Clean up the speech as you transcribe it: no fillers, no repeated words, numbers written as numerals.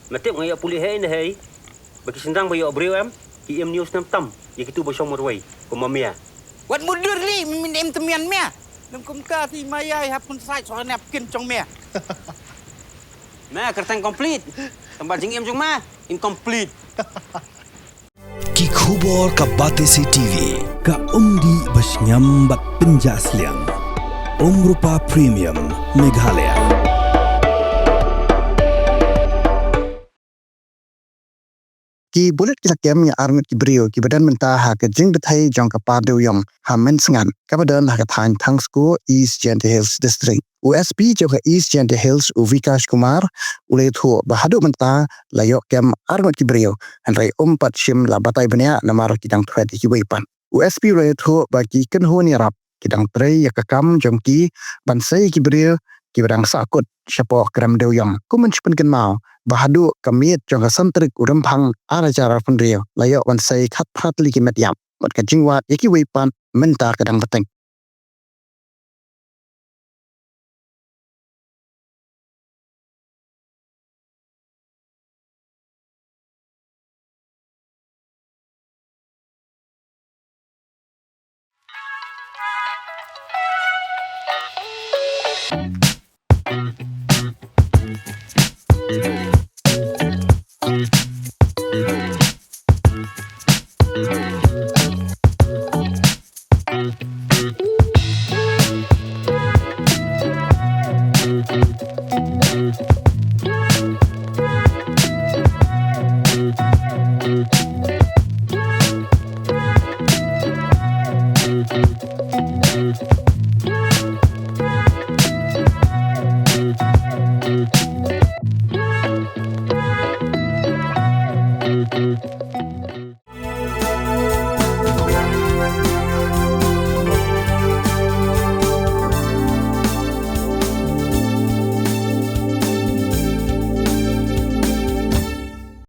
Matip ngaya Pulit hai na hai. Bagi sendang bayo breu am. Ki em news nam tam. Ya kitu ba shomor wai. Ko mamia. Wat mudur li min em temian mea. Nam kum ka ti mayai hapun sai so nap kin chong mea. Nah, kertang komplit. Tempat jing em jong ma incomplete. Ki khubor ka Batesi TV ka umdi bas nyambat penjaslian. Rupa Premium Meghalaya. Ki bulat kita kem ya arngut ki brio ki badan mentah ha ke Jingbthei jong ka par Dewïong ha men sengan ka badan ha ka thain thang sko East Jingbthei Hills District. USP jong ka East Jingbthei Hills u Vikash Kumar ule thu bahadu mentah layok kem arngut ki brio han rai umpat shim la batai bania namar ki dang Thwet ki weipan. USP ule thu ba ki ken ho ni rap ki dang trei ya ka kam jong ki bansai ki brio ki badang sakut syapo kram Dewïong kumen chipen ken mau bahadu kamiet jong ka santrik urempang ara cara fundrio layok bansai khat phat li ki met yam mat ka jingwat yaki weipan menta kadang peteng.